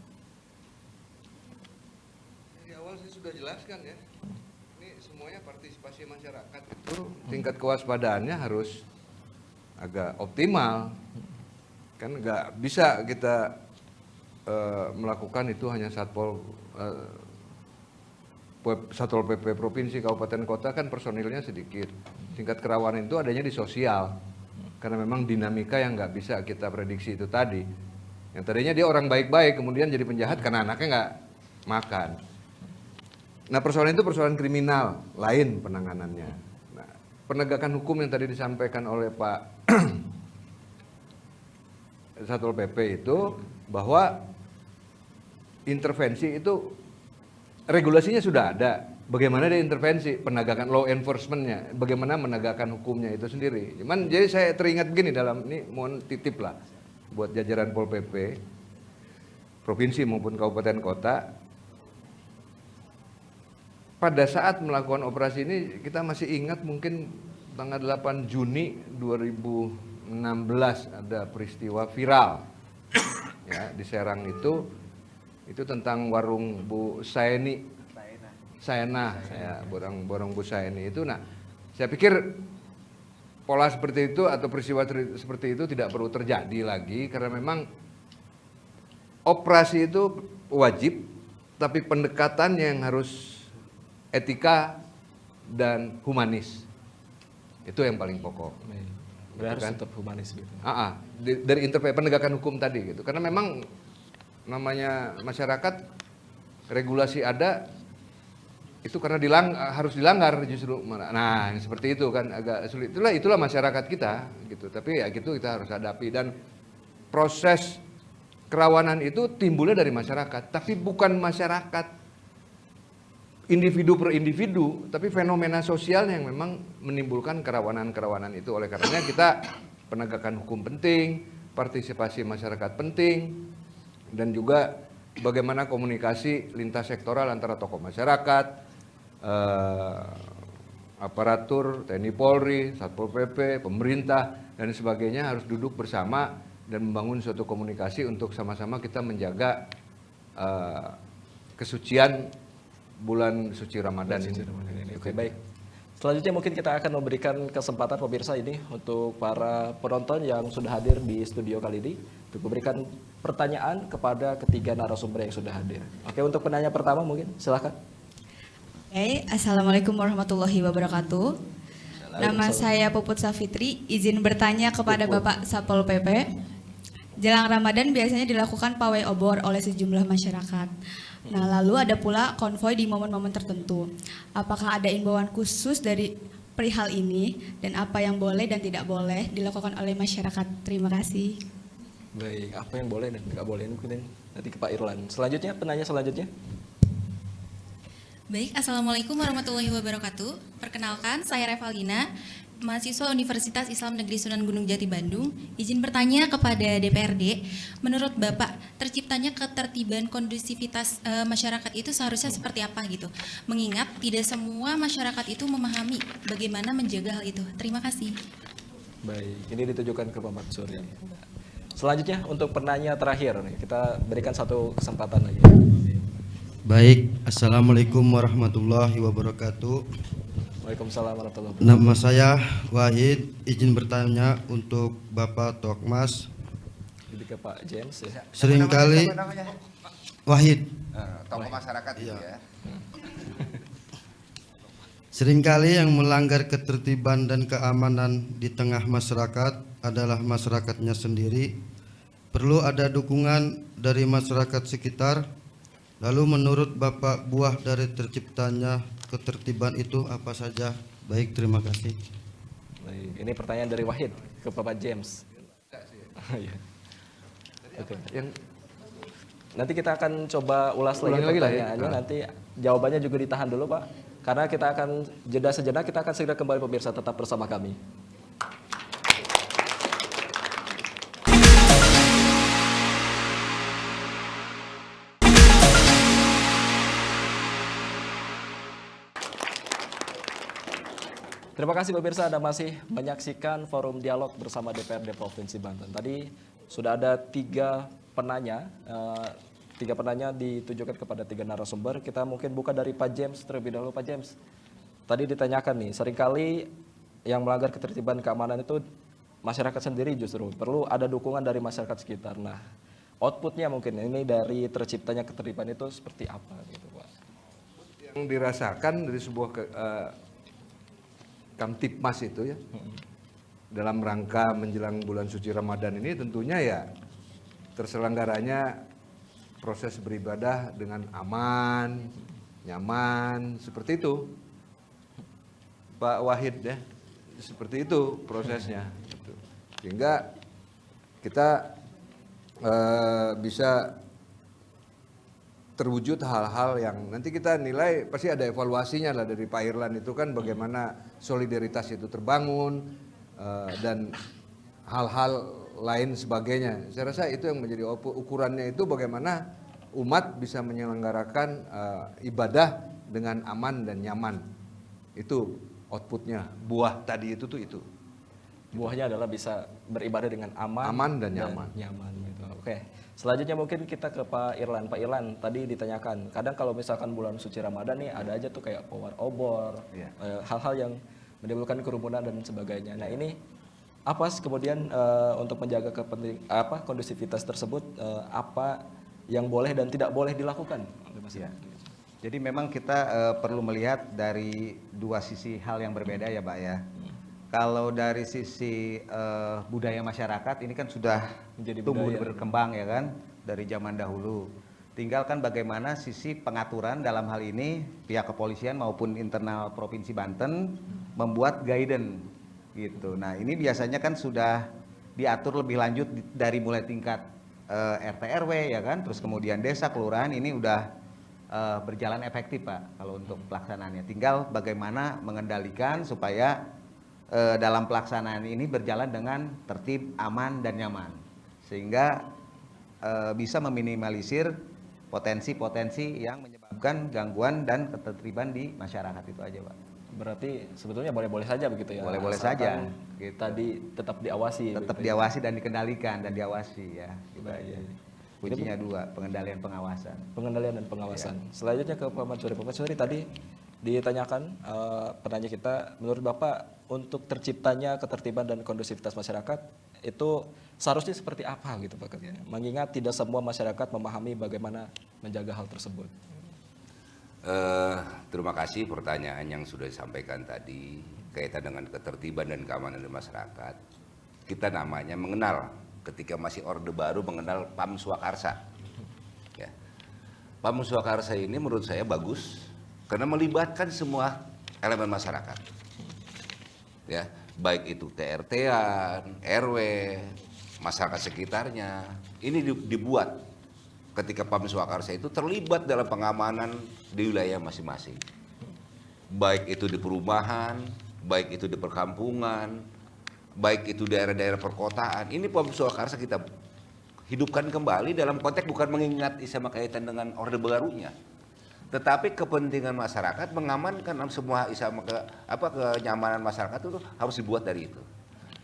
Di awal saya sudah jelaskan ya, ini semuanya partisipasi masyarakat itu tingkat kewaspadaannya harus agak optimal. Kan nggak bisa kita melakukan itu hanya Satpol PP provinsi, kabupaten, kota kan personilnya sedikit. Tingkat kerawanan itu adanya di sosial. Karena memang dinamika yang nggak bisa kita prediksi itu tadi. Yang tadinya dia orang baik-baik, kemudian jadi penjahat karena anaknya nggak makan. Nah, persoalan itu persoalan kriminal, lain penanganannya. Nah, penegakan hukum yang tadi disampaikan oleh Pak Satpol PP itu bahwa intervensi itu regulasinya sudah ada. Bagaimana dia intervensi penegakan law enforcement-nya, bagaimana menegakkan hukumnya itu sendiri. Cuman jadi saya teringat begini dalam ini, mohon titip lah buat jajaran Pol PP provinsi maupun kabupaten kota. Pada saat melakukan operasi ini kita masih ingat mungkin tanggal 8 Juni 2016 ada peristiwa viral ya di Serang itu tentang warung Bu Saena ya, borong Bu Saeni itu. Nah, saya pikir pola seperti itu atau peristiwa seperti itu tidak perlu terjadi lagi karena memang operasi itu wajib, tapi pendekatan yang harus etika dan humanis. Itu yang paling pokok. Harus kan? tetap humanis gitu. Dari penegakan hukum tadi gitu. Karena memang namanya masyarakat regulasi ada itu karena harus dilanggar justru. Nah, seperti itu kan agak sulit. Itulah masyarakat kita gitu. Tapi ya gitu kita harus hadapi dan proses kerawanan itu timbulnya dari masyarakat, tapi bukan masyarakat individu per individu, tapi fenomena sosial yang memang menimbulkan kerawanan-kerawanan itu. Oleh karenanya kita penegakan hukum penting, partisipasi masyarakat penting, dan juga bagaimana komunikasi lintas sektoral antara tokoh masyarakat, aparatur, TNI Polri, Satpol PP, pemerintah, dan sebagainya harus duduk bersama dan membangun suatu komunikasi untuk sama-sama kita menjaga kesucian bulan suci Ramadan ini. Oke, baik. Selanjutnya mungkin kita akan memberikan kesempatan pemirsa ini untuk para penonton yang sudah hadir di studio kali ini untuk memberikan pertanyaan kepada ketiga narasumber yang sudah hadir. Oke, untuk penanya pertama mungkin silakan. Oke, Assalamualaikum warahmatullahi wabarakatuh. Nama saya Puput Safitri, izin bertanya kepada Bapak Satpol PP. Jelang Ramadan biasanya dilakukan pawai obor oleh sejumlah masyarakat. Nah, lalu ada pula konvoi di momen-momen tertentu. Apakah ada imbauan khusus dari perihal ini dan apa yang boleh dan tidak boleh dilakukan oleh masyarakat? Terima kasih. Baik, apa yang boleh dan tidak boleh mungkin nanti ke Pak Irlan. Selanjutnya, penanya selanjutnya. Baik, Assalamualaikum warahmatullahi wabarakatuh. Perkenalkan, saya Revalina, mahasiswa Universitas Islam Negeri Sunan Gunung Jati Bandung. Izin bertanya kepada DPRD, menurut Bapak, terciptanya ketertiban kondusivitas masyarakat itu seharusnya seperti apa gitu? Mengingat tidak semua masyarakat itu memahami bagaimana menjaga hal itu. Terima kasih. Baik, ini ditujukan ke Pak Mansur ya. Selanjutnya untuk penanya terakhir nih, kita berikan satu kesempatan lagi. Baik, Assalamualaikum warahmatullahi wabarakatuh. Waalaikumsalam warahmatullahi wabarakatuh. Nama saya Wahid, izin bertanya untuk Bapak Tokmas. Jadi ke Pak James ya. Seringkali Wahid, Tokoh masyarakat itu ya. seringkali yang melanggar ketertiban dan keamanan di tengah masyarakat adalah masyarakatnya sendiri. Perlu ada dukungan dari masyarakat sekitar. Lalu menurut Bapak, buah dari terciptanya ketertiban itu apa saja? Baik, terima kasih. Baik, ini pertanyaan dari Wahid ke Bapak James. Iya. Oke. Nanti kita akan coba ulas lagi Ulangi lagi lah ya. pertanyaannya. Nanti jawabannya juga ditahan dulu Pak. Karena kita akan jeda sejenak, kita akan segera kembali pemirsa, tetap bersama kami. Terima kasih pemirsa, Anda masih menyaksikan forum dialog bersama DPRD Provinsi Banten. Tadi sudah ada tiga penanya ditujukan kepada tiga narasumber. Kita mungkin buka dari Pak James terlebih dahulu. Pak James, tadi ditanyakan nih, seringkali yang melanggar ketertiban keamanan itu masyarakat sendiri justru. Perlu ada dukungan dari masyarakat sekitar. Nah, outputnya mungkin ini dari terciptanya ketertiban itu seperti apa gitu Pak? Yang dirasakan dari sebuah Kamtipmas itu ya, dalam rangka menjelang bulan suci Ramadan ini tentunya ya terselenggaranya proses beribadah dengan aman, nyaman, seperti itu. Pak Wahid ya, seperti itu prosesnya. Sehingga kita bisa terwujud hal-hal yang nanti kita nilai pasti ada evaluasinya lah dari Pak Irlan itu kan bagaimana solidaritas itu terbangun dan hal-hal lain sebagainya. Saya rasa itu yang menjadi ukurannya itu bagaimana umat bisa menyelenggarakan ibadah dengan aman dan nyaman. Itu outputnya, buah tadi itu tuh itu. Buahnya adalah bisa beribadah dengan aman dan nyaman. Gitu. Oke. Selanjutnya mungkin kita ke Pak Irlan. Pak Irlan, tadi ditanyakan, kadang kalau misalkan bulan suci Ramadan nih ada aja tuh kayak pawai obor, hal-hal yang menimbulkan kerumunan dan sebagainya. Nah ini apa kemudian untuk menjaga kondusivitas tersebut, apa yang boleh dan tidak boleh dilakukan? Ya. Jadi memang kita perlu melihat dari dua sisi hal yang berbeda ya Pak ya. Kalau dari sisi budaya masyarakat ini kan sudah Menjadi tumbuh budaya. berkembang ya kan dari zaman dahulu. Tinggal kan bagaimana sisi pengaturan dalam hal ini pihak kepolisian maupun internal Provinsi Banten membuat guidance gitu. Nah ini biasanya kan sudah diatur lebih lanjut dari mulai tingkat RT RW ya kan, terus kemudian desa kelurahan ini udah berjalan efektif Pak kalau untuk pelaksanaannya. Tinggal bagaimana mengendalikan supaya dalam pelaksanaan ini berjalan dengan tertib, aman dan nyaman. sehingga bisa meminimalisir potensi-potensi yang menyebabkan gangguan dan ketertiban di masyarakat. Itu aja, Pak. Berarti sebetulnya boleh-boleh saja begitu ya. Boleh-boleh asalkan saja, gitu. Tadi tetap diawasi. Tetap begitu ya. diawasi dan dikendalikan dan diawasi ya. Gitu Baik. aja. Kuncinya dua, pengendalian pengawasan. Pengendalian dan pengawasan. Selanjutnya ke Pak Mansuri. Pak Mansuri tadi ditanyakan penanya kita, menurut Bapak untuk terciptanya ketertiban dan kondusivitas masyarakat itu seharusnya seperti apa gitu Pak? Mengingat tidak semua masyarakat memahami bagaimana menjaga hal tersebut. Terima kasih pertanyaan yang sudah disampaikan tadi kaitan dengan ketertiban dan keamanan di masyarakat. Kita namanya mengenal ketika masih Orde Baru mengenal PAM Swakarsa. Ya. PAM Swakarsa ini menurut saya bagus karena melibatkan semua elemen masyarakat. Ya, baik itu TRT-an, RW, masyarakat sekitarnya. Ini dibuat ketika PAM Swakarsa itu terlibat dalam pengamanan di wilayah masing-masing. Baik itu di perumahan, baik itu di perkampungan, baik itu daerah-daerah perkotaan. Ini PAM Swakarsa kita hidupkan kembali dalam konteks bukan mengingat sama kaitan dengan Orde Barunya, tetapi kepentingan masyarakat mengamankan semua kenyamanan masyarakat itu harus dibuat dari itu.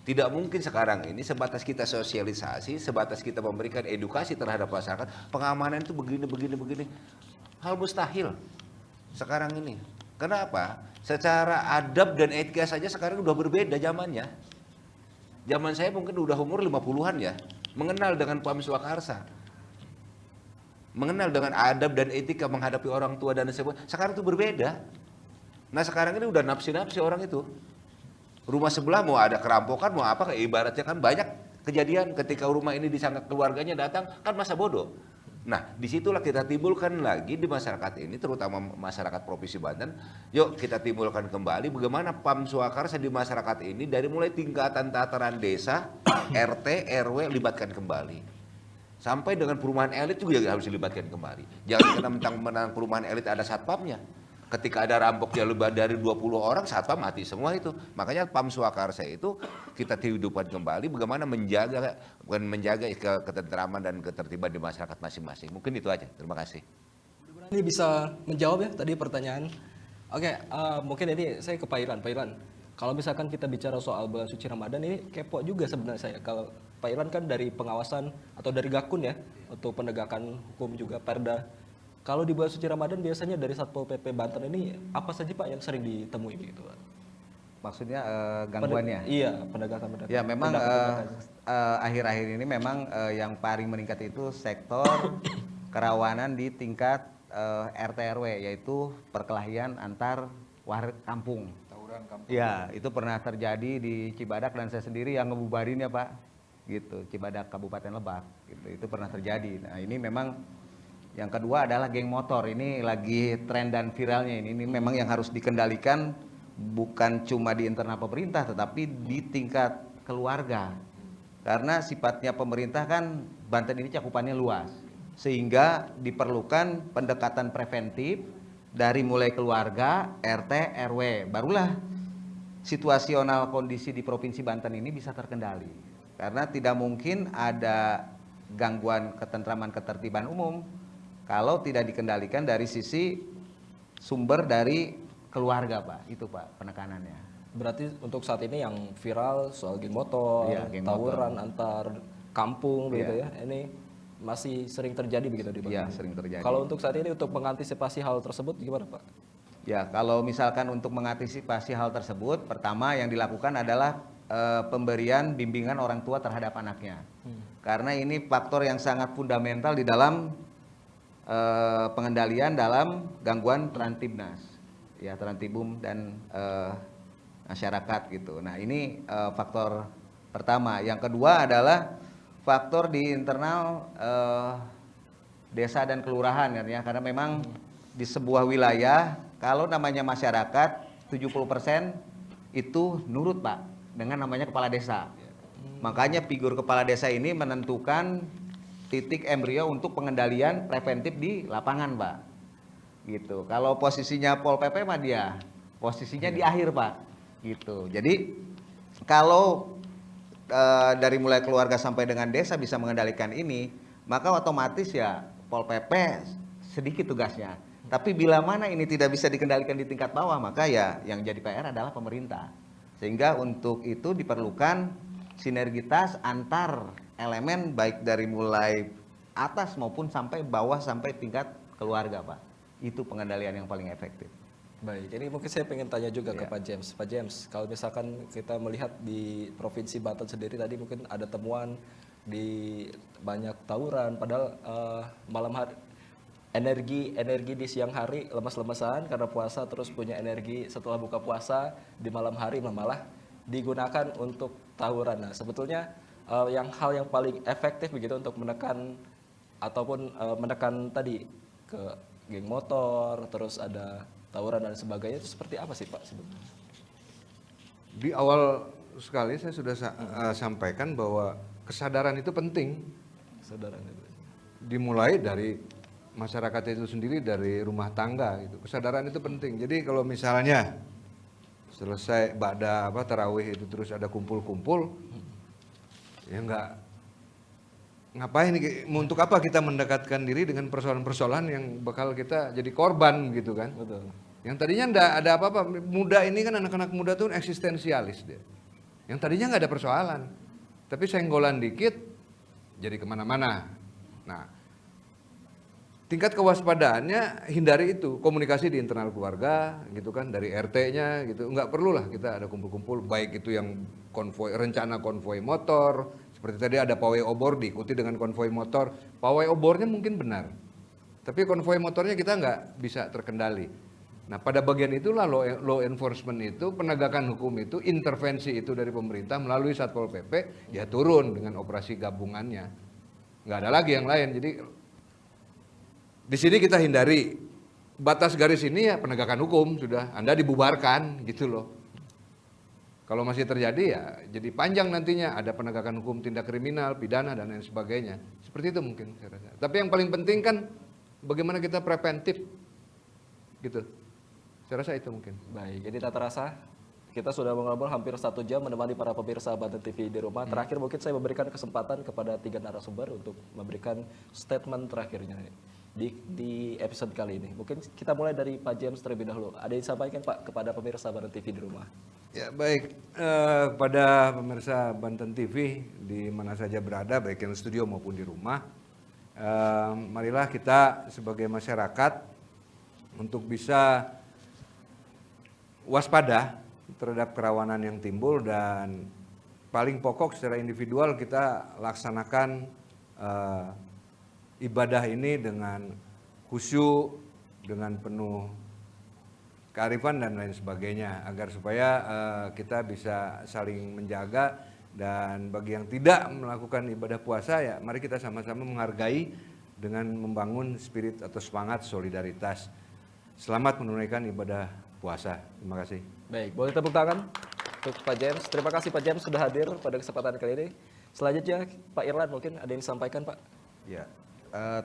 Tidak mungkin sekarang ini sebatas kita sosialisasi, sebatas kita memberikan edukasi terhadap masyarakat, pengamanan itu begini. Hal mustahil sekarang ini. Kenapa? Secara adab dan etika saja sekarang udah berbeda zamannya. Zaman saya mungkin udah umur 50-an ya, mengenal dengan PAM Swakarsa. Mengenal dengan adab dan etika menghadapi orang tua dan sebagainya. Sekarang itu berbeda. Nah sekarang ini udah nafsi-nafsi orang itu. Rumah sebelah mau ada kerampokan, mau apa, ibaratnya kan banyak kejadian ketika rumah ini disangka keluarganya datang, kan masa bodoh. Nah disitulah kita timbulkan lagi di masyarakat ini, terutama masyarakat Provinsi Banten. Yuk kita timbulkan kembali bagaimana PAM Swakarsa di masyarakat ini dari mulai tingkatan tataran desa, RT, RW libatkan kembali. Sampai dengan perumahan elit juga harus dilibatkan kembali. Jangan kita mentang-mentang perumahan elit ada satpamnya. Ketika ada rampok yang lebih dari 20 orang, satpam mati semua itu. Makanya PAM Swakarsa itu kita hidupkan kembali bagaimana menjaga ketentraman dan ketertiban di masyarakat masing-masing. Mungkin itu aja. Terima kasih. Ini bisa menjawab ya tadi pertanyaan. Oke, mungkin ini saya ke Pak Iran. Pak Iran, kalau misalkan kita bicara soal bulan suci Ramadan ini kepo juga sebenarnya saya. Kalau Pak Iran kan dari pengawasan atau dari Gakun ya, untuk penegakan hukum juga Perda. Kalau di bulan suci Ramadan biasanya dari Satpol PP Banten ini apa saja Pak yang sering ditemui begitu Pak? Maksudnya gangguannya? Iya, penegakan. Ya memang akhir-akhir ini memang yang paling meningkat itu sektor kerawanan di tingkat RT RW, yaitu perkelahian antar warga kampung. Tawuran kampung. Ya itu pernah terjadi di Cibadak dan saya sendiri yang ngebubarin ya Pak, gitu. Cibadak Kabupaten Lebak, gitu. Itu pernah terjadi. Nah ini memang yang kedua adalah geng motor. Ini lagi tren dan viralnya ini memang yang harus dikendalikan bukan cuma di internal pemerintah tetapi di tingkat keluarga. Karena sifatnya pemerintah kan Banten ini cakupannya luas. Sehingga diperlukan pendekatan preventif dari mulai keluarga, RT, RW. Barulah situasional kondisi di Provinsi Banten ini bisa terkendali. Karena tidak mungkin ada gangguan ketentraman ketertiban umum kalau tidak dikendalikan dari sisi sumber dari keluarga Pak, itu Pak penekanannya. Berarti untuk saat ini yang viral soal geng motor, Iya, geng tawuran motor. antar kampung begitu Iya. ya, ini masih sering terjadi begitu di Banten. Iya, sering terjadi. Kalau untuk saat ini untuk mengantisipasi hal tersebut gimana Pak? Ya, kalau misalkan untuk mengantisipasi hal tersebut, pertama yang dilakukan adalah pemberian bimbingan orang tua terhadap anaknya. Karena ini faktor yang sangat fundamental di dalam pengendalian dalam gangguan Trantibnas, ya Trantibum dan masyarakat gitu. Nah ini faktor pertama. Yang kedua adalah faktor di internal desa dan kelurahan ya, karena memang di sebuah wilayah kalau namanya masyarakat 70% itu nurut Pak dengan namanya kepala desa. Makanya figur kepala desa ini menentukan titik embrio untuk pengendalian preventif di lapangan, Pak. Gitu. Kalau posisinya Pol PP mah dia posisinya di akhir, Pak. Gitu. Jadi kalau dari mulai keluarga sampai dengan desa bisa mengendalikan ini, maka otomatis ya Pol PP sedikit tugasnya. Tapi bila mana ini tidak bisa dikendalikan di tingkat bawah, maka ya yang jadi PR adalah pemerintah. Sehingga untuk itu diperlukan sinergitas antar elemen baik dari mulai atas maupun sampai bawah sampai tingkat keluarga, Pak. Itu pengendalian yang paling efektif. Baik, ini mungkin saya pengen tanya juga ke Iya. Pak James. Pak James, kalau misalkan kita melihat di Provinsi Banten sendiri tadi mungkin ada temuan di banyak tawuran, padahal malam hari energi di siang hari lemas-lemesan karena puasa, terus punya energi setelah buka puasa di malam hari malah digunakan untuk tawuran. Nah, sebetulnya hal yang paling efektif begitu untuk menekan ataupun menekan tadi ke geng motor, terus ada tawuran dan sebagainya, itu seperti apa sih Pak sebetulnya? Di awal sekali saya sudah sampaikan bahwa kesadaran itu penting, Saudara itu. dimulai dari masyarakat itu sendiri, dari rumah tangga gitu. Kesadaran itu penting. Jadi kalau misalnya selesai tarawih itu terus ada kumpul-kumpul, ya ngapain untuk apa kita mendekatkan diri dengan persoalan-persoalan yang bakal kita jadi korban gitu kan. Betul. Yang tadinya enggak ada apa-apa. Muda ini kan, anak-anak muda tuh eksistensialis dia. Yang tadinya nggak ada persoalan, tapi senggolan dikit jadi kemana-mana. Nah, tingkat kewaspadaannya hindari itu, komunikasi di internal keluarga gitu kan, dari RT-nya gitu. Nggak perlulah kita ada kumpul-kumpul, baik itu yang konvoi, rencana konvoi motor, seperti tadi ada pawai obor diikuti dengan konvoi motor. Pawai obornya mungkin benar, tapi konvoi motornya kita nggak bisa terkendali. Nah, pada bagian itulah law enforcement itu, penegakan hukum itu, intervensi itu dari pemerintah melalui Satpol PP ya turun dengan operasi gabungannya. Nggak ada lagi yang lain. Jadi di sini kita hindari batas garis ini, ya penegakan hukum sudah, Anda dibubarkan gitu loh. Kalau masih terjadi ya jadi panjang nantinya, ada penegakan hukum tindak kriminal, pidana dan lain sebagainya. Seperti itu mungkin saya rasa. Tapi yang paling penting kan bagaimana kita preventif gitu. Saya rasa itu mungkin. Baik, jadi tak terasa kita sudah ngobrol hampir 1 jam menemani para pemirsa Banten TV di rumah. Terakhir mungkin saya memberikan kesempatan kepada 3 narasumber untuk memberikan statement terakhirnya di episode kali ini. Mungkin kita mulai dari Pak James terlebih dahulu. Ada yang disampaikan Pak kepada pemirsa Banten TV di rumah? Ya baik, pada pemirsa Banten TV di mana saja berada, baik yang studio maupun di rumah, marilah kita sebagai masyarakat untuk bisa waspada terhadap kerawanan yang timbul, dan paling pokok secara individual kita laksanakan ibadah ini dengan khusyuk, dengan penuh kearifan dan lain sebagainya, agar supaya kita bisa saling menjaga. Dan bagi yang tidak melakukan ibadah puasa, ya mari kita sama-sama menghargai dengan membangun spirit atau semangat solidaritas. Selamat menunaikan ibadah puasa. Terima kasih. Baik, boleh tepuk tangan untuk Pak James. Terima kasih Pak James sudah hadir pada kesempatan kali ini. Selanjutnya Pak Irlan, mungkin ada yang disampaikan Pak? Ya,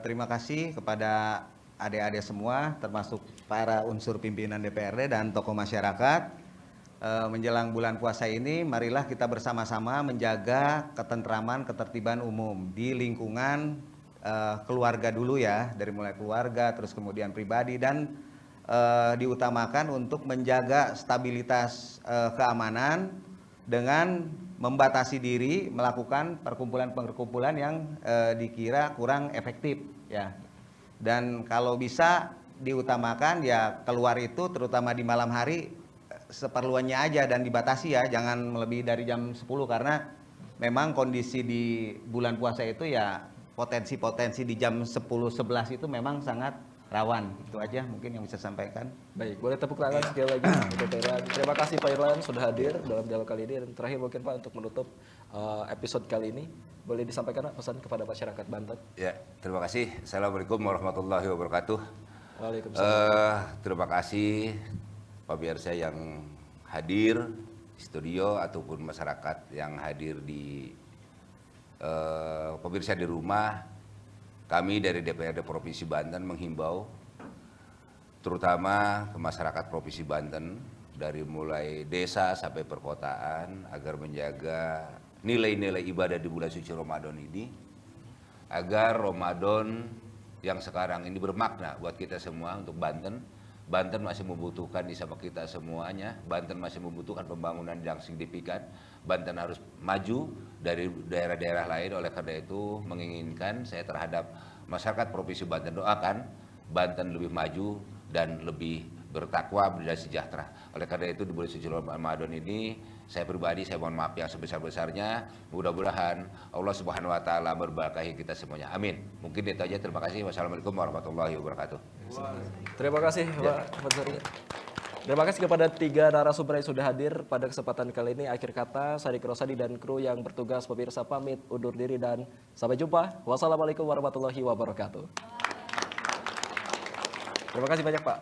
terima kasih kepada adik-adik semua, termasuk para unsur pimpinan DPRD dan tokoh masyarakat. Menjelang bulan puasa ini, marilah kita bersama-sama menjaga ketentraman, ketertiban umum di lingkungan keluarga dulu ya, dari mulai keluarga, terus kemudian pribadi, dan diutamakan untuk menjaga stabilitas keamanan dengan membatasi diri melakukan perkumpulan-perkumpulan yang dikira kurang efektif ya. Dan kalau bisa diutamakan ya keluar itu terutama di malam hari seperluannya aja dan dibatasi ya, jangan melebihi dari jam 10, karena memang kondisi di bulan puasa itu ya potensi-potensi di jam 10-11 itu memang sangat rawan. Itu aja mungkin yang bisa sampaikan. Baik, boleh tepuk tangan sekali lagi untuk Pak Irlan. Terima kasih Pak Irlan sudah hadir dalam dialog kali ini. Dan terakhir mungkin Pak untuk menutup episode kali ini, boleh disampaikan Pak, pesan kepada masyarakat Banten? Ya, terima kasih. Assalamualaikum warahmatullahi wabarakatuh. Waalaikumsalam. Terima kasih pemirsa yang hadir di studio ataupun masyarakat yang hadir di pemirsa di rumah. Kami dari DPRD Provinsi Banten menghimbau terutama ke masyarakat Provinsi Banten dari mulai desa sampai perkotaan agar menjaga nilai-nilai ibadah di bulan suci Ramadan ini, agar Ramadan yang sekarang ini bermakna buat kita semua untuk Banten. Banten masih membutuhkan di sama kita semuanya. Banten masih membutuhkan pembangunan yang signifikan. Banten harus maju dari daerah-daerah lain. Oleh karena itu menginginkan saya terhadap masyarakat Provinsi Banten, doakan Banten lebih maju dan lebih bertakwa dan sejahtera. Oleh karena itu di bulan suci Ramadan ini saya pribadi saya mohon maaf yang sebesar-besarnya. Mudah-mudahan Allah Subhanahu wa taala berberkahi kita semuanya. Amin. Mungkin itu aja. Terima kasih. Wassalamualaikum warahmatullahi wabarakatuh. Terima kasih Pak Ahmad Zahri. Terima kasih kepada 3 narasumber yang sudah hadir pada kesempatan kali ini. Akhir kata, Sadiq Rosadi dan kru yang bertugas pemirsa pamit undur diri dan sampai jumpa. Wassalamualaikum warahmatullahi wabarakatuh. Terima kasih banyak Pak.